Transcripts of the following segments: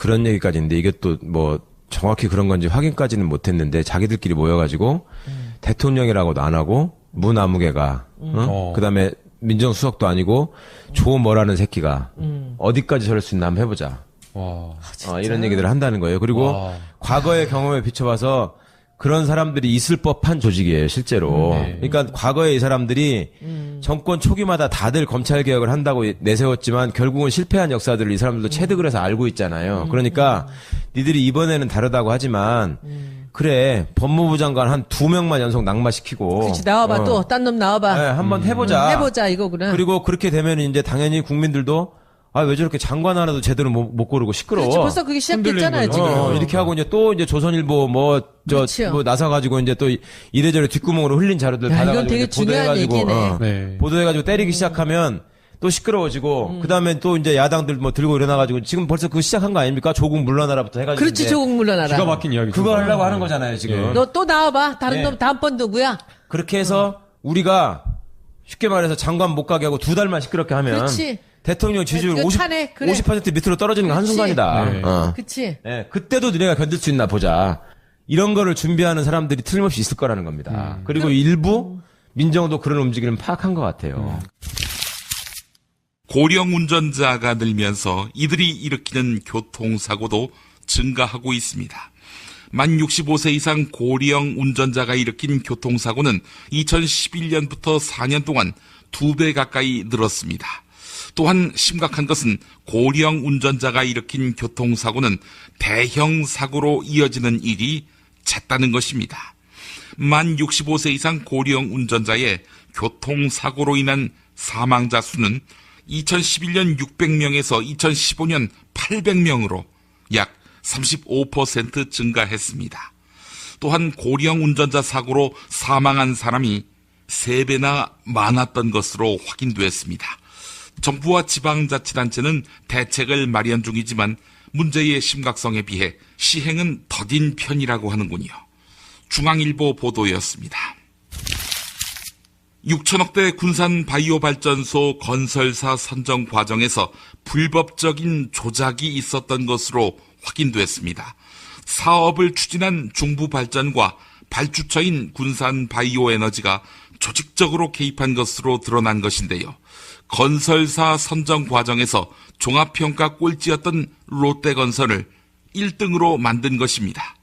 그런 얘기까지 있는데 이게 또 뭐 정확히 그런 건지 확인까지는 못했는데 자기들끼리 모여가지고 대통령이라고도 안 하고 무나무개가 그다음에 민정수석도 아니고 조 뭐라는 새끼가 어디까지 저럴 수 있나 한번 해보자. 이런 얘기들을 한다는 거예요. 그리고 과거의 경험에 비춰봐서 그런 사람들이 있을 법한 조직이에요, 실제로. 그러니까 과거에 이 사람들이 정권 초기마다 다들 검찰 개혁을 한다고 내세웠지만 결국은 실패한 역사들을 이 사람들도 체득을 해서 알고 있잖아요. 그러니까 니들이 이번에는 다르다고 하지만 그래, 법무부 장관 한 2명만 연속 낙마시키고. 그렇지, 나와봐, 또. 딴 놈 나와봐. 네, 한번 해보자. 해보자, 이거구나. 그리고 그렇게 되면 이제 당연히 국민들도 왜 저렇게 장관 하나도 제대로 못 고르고 시끄러워. 그렇지, 벌써 그게 시작됐잖아요, 지금. 이렇게 하고 이제 또 이제 조선일보 뭐 나서가지고 이제 또 이래저래 뒷구멍으로 흘린 자료들 받아가지고 이건 되게 중요한 얘기네. 보도해가지고 때리기 시작하면 또 시끄러워지고 그다음에 또 이제 야당들 뭐 들고 일어나가지고 지금 벌써 그거 시작한 거 아닙니까? 조국 물러나라부터 해가지고. 그렇지, 조국 물러나라. 기가 막힌 이야기. 그거 하려고 하는 거잖아요, 지금. 너 또 나와봐. 다른 놈 다음번 누구야? 그렇게 해서 우리가 쉽게 말해서 장관 못 가게 하고 2달만 시끄럽게 하면. 그렇지. 대통령 지지율 이거 차네, 그래. 50% 밑으로 떨어지는 거 한순간이다. 그치. 그때도 너네가 견딜 수 있나 보자. 이런 거를 준비하는 사람들이 틀림없이 있을 거라는 겁니다. 그리고 일부 민정도 그런 움직임을 파악한 것 같아요. 고령 운전자가 늘면서 이들이 일으키는 교통사고도 증가하고 있습니다. 만 65세 이상 고령 운전자가 일으킨 교통사고는 2011년부터 4년 동안 2배 가까이 늘었습니다. 또한 심각한 것은 고령 운전자가 일으킨 교통사고는 대형 사고로 이어지는 일이 잦다는 것입니다. 만 65세 이상 고령 운전자의 교통사고로 인한 사망자 수는 2011년 600명에서 2015년 800명으로 약 35% 증가했습니다. 또한 고령 운전자 사고로 사망한 사람이 3배나 많았던 것으로 확인됐습니다. 정부와 지방자치단체는 대책을 마련 중이지만 문제의 심각성에 비해 시행은 더딘 편이라고 하는군요. 중앙일보 보도였습니다. 6천억대 군산 바이오발전소 건설사 선정 과정에서 불법적인 조작이 있었던 것으로 확인됐습니다. 사업을 추진한 중부발전과 발주처인 군산 바이오에너지가 조직적으로 개입한 것으로 드러난 것인데요. 건설사 선정 과정에서 종합평가 꼴찌였던 롯데건설을 1등으로 만든 것입니다.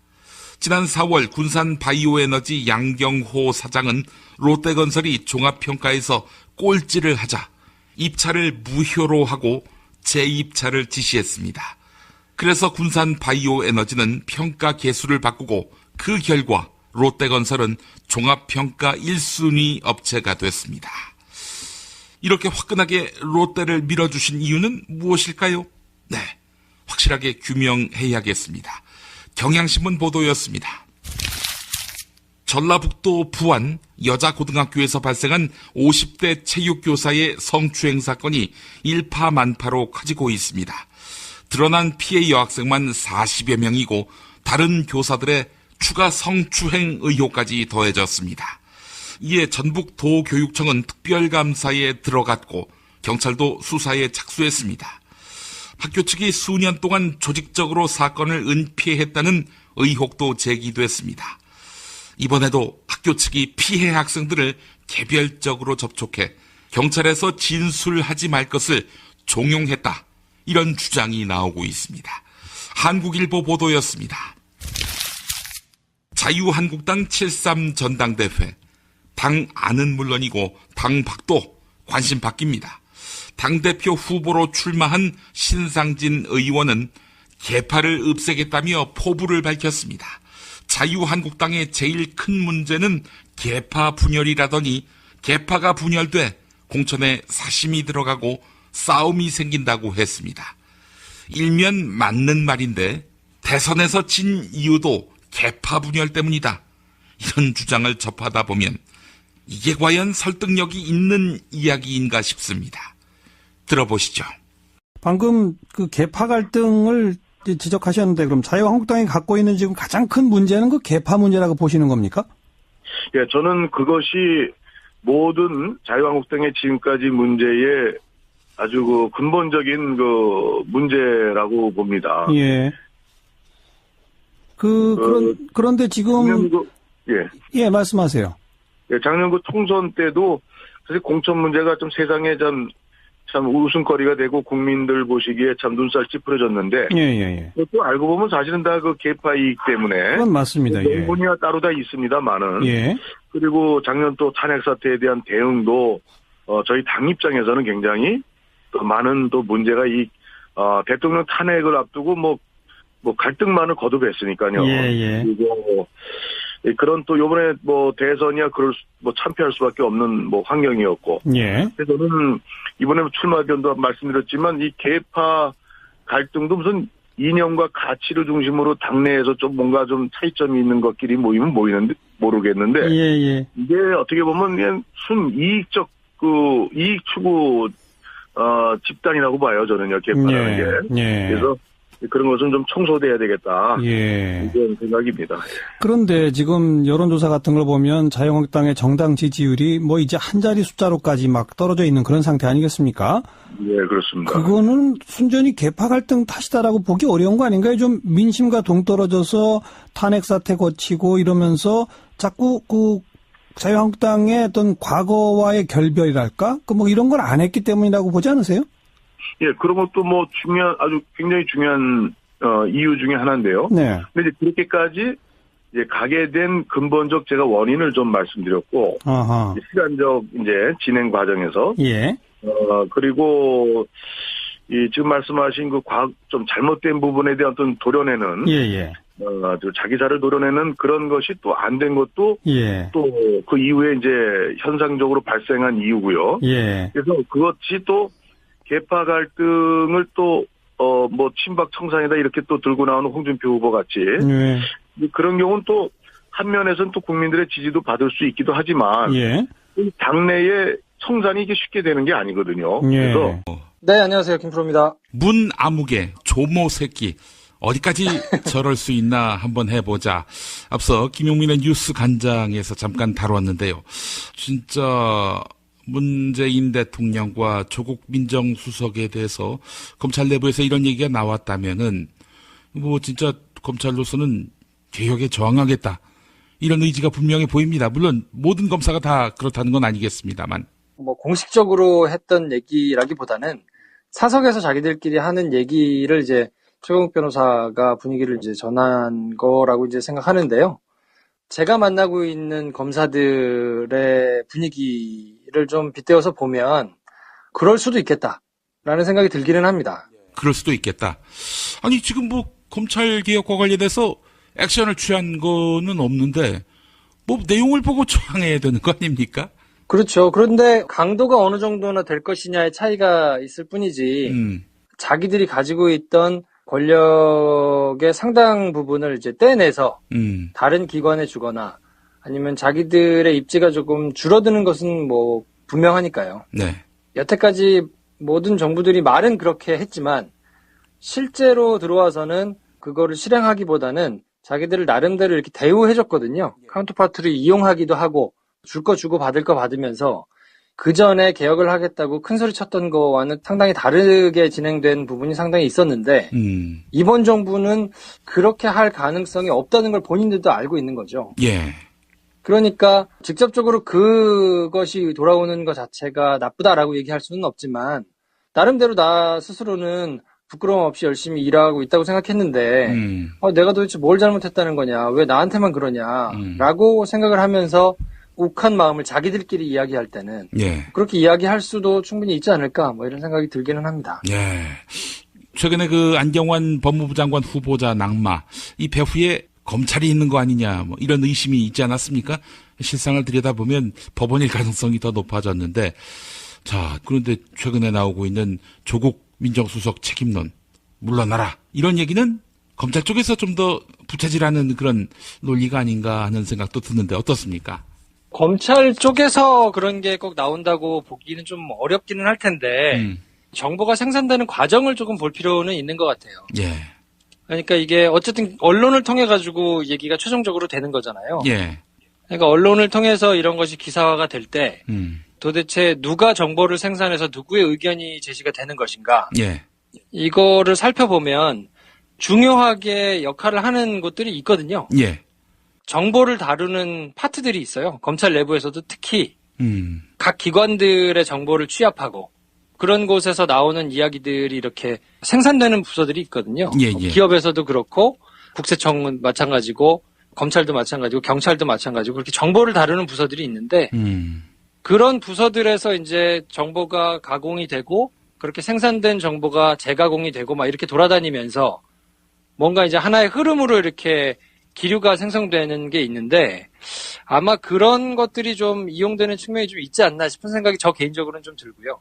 지난 4월 군산 바이오에너지 양경호 사장은 롯데건설이 종합평가에서 꼴찌를 하자 입찰을 무효로 하고 재입찰을 지시했습니다. 그래서 군산 바이오에너지는 평가 개수를 바꾸고 그 결과 롯데건설은 종합평가 1순위 업체가 됐습니다. 이렇게 화끈하게 롯데를 밀어주신 이유는 무엇일까요? 네, 확실하게 규명해야겠습니다. 경향신문 보도였습니다. 전라북도 부안 여자고등학교에서 발생한 50대 체육교사의 성추행 사건이 일파만파로 커지고 있습니다. 드러난 피해 여학생만 40여 명이고 다른 교사들의 추가 성추행 의혹까지 더해졌습니다. 이에 전북도교육청은 특별감사에 들어갔고 경찰도 수사에 착수했습니다. 학교 측이 수년 동안 조직적으로 사건을 은폐했다는 의혹도 제기됐습니다. 이번에도 학교 측이 피해 학생들을 개별적으로 접촉해 경찰에서 진술하지 말 것을 종용했다. 이런 주장이 나오고 있습니다. 한국일보 보도였습니다. 자유한국당 7.3 전당대회. 당 안은 물론이고 당 밖도 관심 바뀝니다. 당대표 후보로 출마한 신상진 의원은 계파를 없애겠다며 포부를 밝혔습니다. 자유한국당의 제일 큰 문제는 계파 분열이라더니 계파가 분열돼 공천에 사심이 들어가고 싸움이 생긴다고 했습니다. 일면 맞는 말인데 대선에서 진 이유도 계파 분열 때문이다. 이런 주장을 접하다 보면 이게 과연 설득력이 있는 이야기인가 싶습니다. 들어보시죠. 방금 그 계파 갈등을 지적하셨는데 그럼 자유한국당이 갖고 있는 지금 가장 큰 문제는 그 계파 문제라고 보시는 겁니까? 예, 저는 그것이 모든 자유한국당의 지금까지 문제의 아주 그 근본적인 그 문제라고 봅니다. 예. 그런데 지금 예, 말씀하세요. 예, 작년 그 총선 때도 사실 공천 문제가 좀 세상에 참 웃음거리가 되고 국민들 보시기에 참 눈살 찌푸려졌는데. 예. 또 알고 보면 사실은 다 그 계파 이익 때문에. 그건 맞습니다. 명분이야 따로 다 있습니다만은. 예. 그리고 작년 또 탄핵 사태에 대한 대응도 저희 당 입장에서는 굉장히 또 많은 또 문제가 대통령 탄핵을 앞두고 뭐 갈등만을 거듭했으니까요. 예. 그리고 그런 또 요번에 뭐 대선이야 참패할 수밖에 없는 뭐 환경이었고. 예. 그래서 저는 이번에 출마 견도 말씀드렸지만 이 계파 갈등도 무슨 이념과 가치를 중심으로 당내에서 좀 뭔가 좀 차이점이 있는 것끼리 모이는데 모르겠는데. 예. 이게 어떻게 보면 그냥 순이익적 이익 추구 집단이라고 봐요, 저는요, 계파라는 게. 예. 그래서 그런 것은 좀 청소돼야 되겠다. 예. 이런 생각입니다. 그런데 지금 여론조사 같은 걸 보면 자유한국당의 정당 지지율이 뭐 이제 한 자리 숫자로까지 막 떨어져 있는 그런 상태 아니겠습니까? 예, 그렇습니다. 그거는 순전히 계파 갈등 탓이다라고 보기 어려운 거 아닌가요? 좀 민심과 동떨어져서 탄핵 사태 거치고 이러면서 자꾸 자유한국당의 어떤 과거와의 결별이랄까? 뭐 이런 걸 안 했기 때문이라고 보지 않으세요? 예, 그런 것도 뭐 아주 굉장히 중요한, 이유 중에 하나인데요. 네. 근데 이제 그렇게까지 이제 가게 된 근본적 제가 원인을 좀 말씀드렸고. 아하. 시간적 이제 진행 과정에서. 예. 그리고 지금 말씀하신 좀 잘못된 부분에 대한 어떤 도려내는. 예. 자기사를 도려내는 그런 것이 또 안 된 것도. 예. 또 그 이후에 이제 현상적으로 발생한 이유고요. 예. 그래서 그것이 또 계파 갈등을 또, 친박 청산이다 이렇게 또 들고 나오는 홍준표 후보 같이. 예. 그런 경우는 또, 한 면에서는 또 국민들의 지지도 받을 수 있기도 하지만. 예. 당내에 청산이 이게 쉽게 되는 게 아니거든요. 예. 그래서. 네, 안녕하세요. 김프로입니다. 문 아무개, 조모 새끼. 어디까지 저럴 수 있나 한번 해보자. 앞서 김용민의 뉴스 간장에서 잠깐 다뤘는데요. 진짜 문재인 대통령과 조국 민정수석에 대해서 검찰 내부에서 이런 얘기가 나왔다면은 뭐 진짜 검찰로서는 개혁에 저항하겠다. 이런 의지가 분명히 보입니다. 물론 모든 검사가 다 그렇다는 건 아니겠습니다만. 뭐 공식적으로 했던 얘기라기보다는 사석에서 자기들끼리 하는 얘기를 이제 최강욱 변호사가 분위기를 이제 전한 거라고 이제 생각하는데요. 제가 만나고 있는 검사들의 분위기를 좀 빗대어서 보면 그럴 수도 있겠다라는 생각이 들기는 합니다. 그럴 수도 있겠다. 아니 지금 뭐 검찰 개혁과 관련해서 액션을 취한 거는 없는데 뭐 내용을 보고 저항해야 되는 거 아닙니까? 그렇죠. 그런데 강도가 어느 정도나 될 것이냐의 차이가 있을 뿐이지 자기들이 가지고 있던 권력의 상당 부분을 이제 떼내서 다른 기관에 주거나 아니면 자기들의 입지가 조금 줄어드는 것은 뭐 분명하니까요. 네. 여태까지 모든 정부들이 말은 그렇게 했지만 실제로 들어와서는 그거를 실행하기보다는 자기들을 나름대로 이렇게 대우해줬거든요. 카운터파트를 이용하기도 하고 줄 거 주고 받을 거 받으면서 그 전에 개혁을 하겠다고 큰 소리 쳤던 거와는 상당히 다르게 진행된 부분이 상당히 있었는데 이번 정부는 그렇게 할 가능성이 없다는 걸 본인들도 알고 있는 거죠. 예. 그러니까 직접적으로 그것이 돌아오는 것 자체가 나쁘다라고 얘기할 수는 없지만 나름대로 나 스스로는 부끄러움 없이 열심히 일하고 있다고 생각했는데 내가 도대체 뭘 잘못했다는 거냐, 왜 나한테만 그러냐라고 생각을 하면서 욱한 마음을 자기들끼리 이야기할 때는 예. 그렇게 이야기할 수도 충분히 있지 않을까 뭐 이런 생각이 들기는 합니다. 예. 최근에 그 안경환 법무부 장관 후보자 낙마 이 배후에 검찰이 있는 거 아니냐 뭐 이런 의심이 있지 않았습니까? 실상을 들여다보면 법원일 가능성이 더 높아졌는데 자 그런데 최근에 나오고 있는 조국 민정수석 책임론 물러나라 이런 얘기는 검찰 쪽에서 좀 더 부채질하는 그런 논리가 아닌가 하는 생각도 드는데 어떻습니까? 검찰 쪽에서 그런 게 꼭 나온다고 보기는 좀 어렵기는 할 텐데 정보가 생산되는 과정을 조금 볼 필요는 있는 것 같아요. 예. 그러니까 이게 어쨌든 언론을 통해 가지고 얘기가 최종적으로 되는 거잖아요. 예. 그러니까 언론을 통해서 이런 것이 기사화가 될 때 도대체 누가 정보를 생산해서 누구의 의견이 제시가 되는 것인가? 예. 이거를 살펴보면 중요하게 역할을 하는 곳들이 있거든요. 예. 정보를 다루는 파트들이 있어요. 검찰 내부에서도 특히 각 기관들의 정보를 취합하고 그런 곳에서 나오는 이야기들이 이렇게 생산되는 부서들이 있거든요. 예, 예. 기업에서도 그렇고 국세청은 마찬가지고 검찰도 마찬가지고 경찰도 마찬가지고 그렇게 정보를 다루는 부서들이 있는데 그런 부서들에서 이제 정보가 가공이 되고 그렇게 생산된 정보가 재가공이 되고 막 이렇게 돌아다니면서 뭔가 이제 하나의 흐름으로 이렇게 기류가 생성되는 게 있는데 아마 그런 것들이 좀 이용되는 측면이 좀 있지 않나 싶은 생각이 저 개인적으로는 좀 들고요.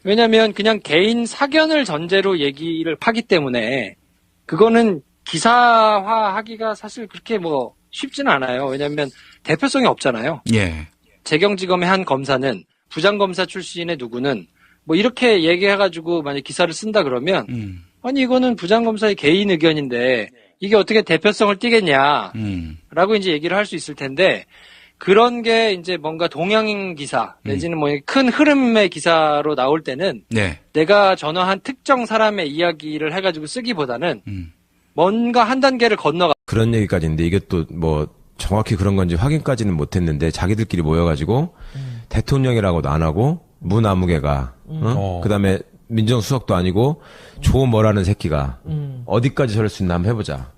왜냐하면 그냥 개인 사견을 전제로 얘기를 하기 때문에 그거는 기사화하기가 사실 그렇게 뭐 쉽지는 않아요. 왜냐하면 대표성이 없잖아요. 예. 재경지검의 한 검사는 부장검사 출신의 누구는 뭐 이렇게 얘기해가지고 만약 기사를 쓴다 그러면 아니 이거는 부장검사의 개인 의견인데 이게 어떻게 대표성을 띠겠냐라고 이제 얘기를 할 수 있을 텐데 그런 게 이제 뭔가 동향인 기사 내지는 뭐 큰 흐름의 기사로 나올 때는 네. 내가 전화한 특정 사람의 이야기를 해가지고 쓰기보다는 뭔가 한 단계를 건너가 그런 얘기까지인데 이게 또 뭐 정확히 그런 건지 확인까지는 못했는데 자기들끼리 모여가지고 대통령이라고도 안 하고 무나무개가 그다음에 민정수석도 아니고 조 뭐라는 새끼가 어디까지 저럴 수 있나 한번 해보자.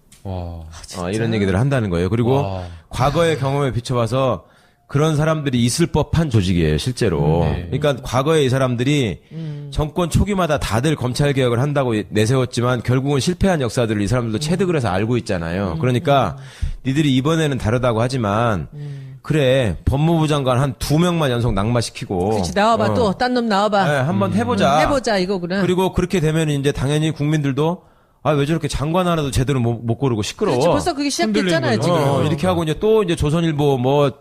이런 얘기들을 한다는 거예요. 그리고 과거의 경험에 비춰봐서 그런 사람들이 있을 법한 조직이에요, 실제로. 그러니까 과거에 이 사람들이 정권 초기마다 다들 검찰 개혁을 한다고 내세웠지만 결국은 실패한 역사들을 이 사람들도 체득을 해서 알고 있잖아요. 그러니까 니들이 이번에는 다르다고 하지만 그래, 법무부 장관 한 2명만 연속 낙마시키고. 그렇지, 나와봐, 또. 딴 놈 나와봐. 네, 한번 해보자. 해보자, 이거구나. 그리고 그렇게 되면 이제 당연히 국민들도 왜 저렇게 장관 하나도 제대로 못 고르고 시끄러워. 그렇지, 벌써 그게 시작됐잖아요, 지금. 이렇게 하고 이제 또 이제 조선일보 뭐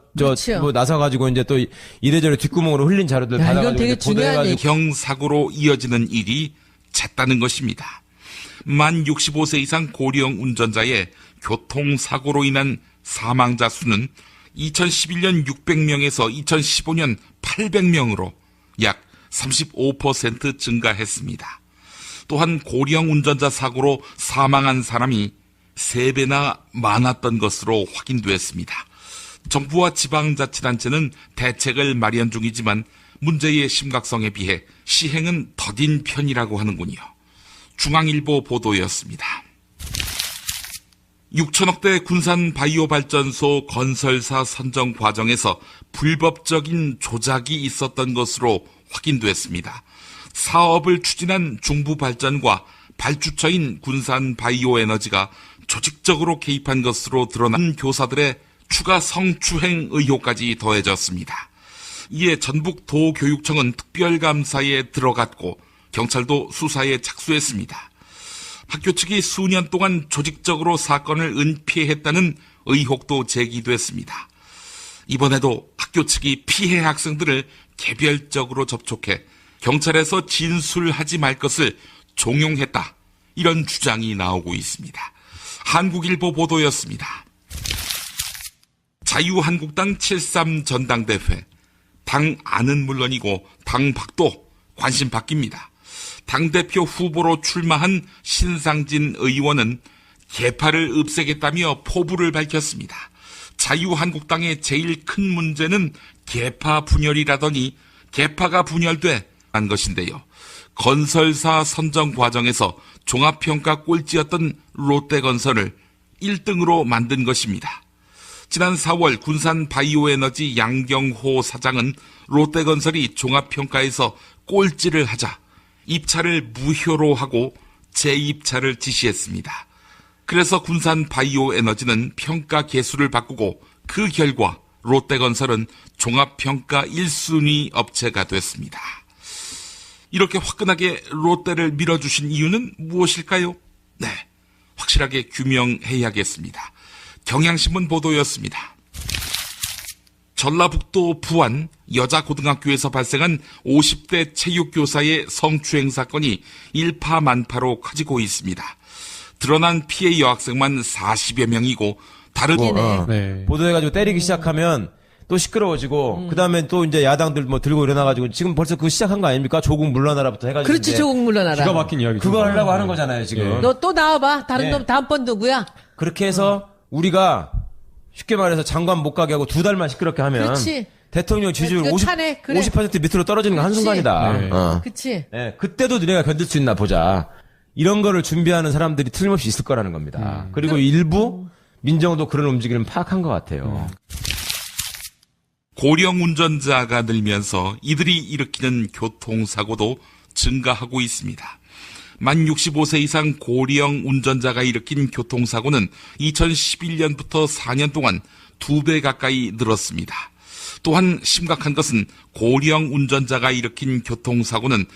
나서가지고 이제 또 이래저래 뒷구멍으로 흘린 자료들 야, 받아가지고 이건 되게 중요한 얘기. 경사고로 이어지는 일이 잦다는 것입니다. 만 65세 이상 고령 운전자의 교통사고로 인한 사망자 수는 2011년 600명에서 2015년 800명으로 약 35% 증가했습니다. 또한 고령 운전자 사고로 사망한 사람이 3배나 많았던 것으로 확인됐습니다. 정부와 지방자치단체는 대책을 마련 중이지만 문제의 심각성에 비해 시행은 더딘 편이라고 하는군요. 중앙일보 보도였습니다. 6천억대 군산 바이오 발전소 건설사 선정 과정에서 불법적인 조작이 있었던 것으로 확인됐습니다. 사업을 추진한 중부발전과 발주처인 군산 바이오 에너지가 조직적으로 개입한 것으로 드러난 교사들의 추가 성추행 의혹까지 더해졌습니다. 이에 전북도교육청은 특별감사에 들어갔고 경찰도 수사에 착수했습니다. 학교 측이 수년 동안 조직적으로 사건을 은폐했다는 의혹도 제기됐습니다. 이번에도 학교 측이 피해 학생들을 개별적으로 접촉해 경찰에서 진술하지 말 것을 종용했다. 이런 주장이 나오고 있습니다. 한국일보 보도였습니다. 자유한국당 73 전당대회. 당 안은 물론이고 당 밖도 관심 바뀝니다. 당대표 후보로 출마한 신상진 의원은 계파를 없애겠다며 포부를 밝혔습니다. 자유한국당의 제일 큰 문제는 계파 분열이라더니 계파가 분열돼 한 것인데요. 건설사 선정 과정에서 종합평가 꼴찌였던 롯데건설을 1등으로 만든 것입니다. 지난 4월 군산 바이오에너지 양경호 사장은 롯데건설이 종합평가에서 꼴찌를 하자 입찰을 무효로 하고 재입찰을 지시했습니다. 그래서 군산 바이오에너지는 평가 계수를 바꾸고 그 결과 롯데건설은 종합평가 1순위 업체가 됐습니다. 이렇게 화끈하게 롯데를 밀어주신 이유는 무엇일까요? 네, 확실하게 규명해야겠습니다. 경향신문 보도였습니다. 전라북도 부안 여자고등학교에서 발생한 50대 체육교사의 성추행 사건이 일파만파로 커지고 있습니다. 드러난 피해 여학생만 40여 명이고 다른 보도해가지고 때리기 시작하면 또 시끄러워지고 그다음에 또 이제 야당들 뭐 들고 일어나가지고 지금 벌써 그거 시작한 거 아닙니까? 조국 물러나라부터 해가지고. 그렇지, 이제 조국 물러나라. 기가 막힌 이야기. 그거 하려고 하는 거잖아요 지금. 너 또 나와봐. 다른 네. 놈 다음번 누구야? 그렇게 해서 우리가 쉽게 말해서 장관 못 가게 하고 2달만 시끄럽게 하면 그렇지. 대통령 지지율 그 50, 탄핵, 그래. 50% 밑으로 떨어지는 거 그렇지. 한순간이다. 네. 그치. 예, 그때도 너네가 견딜 수 있나 보자. 이런 거를 준비하는 사람들이 틀림없이 있을 거라는 겁니다. 그리고 일부 민정도 그런 움직임을 파악한 것 같아요. 고령 운전자가 늘면서 이들이 일으키는 교통사고도 증가하고 있습니다. 만 65세 이상 고령 운전자가 일으킨 교통사고는 2011년부터 4년 동안 2배 가까이 늘었습니다. 또한 심각한 것은 고령 운전자가 일으킨 교통사고는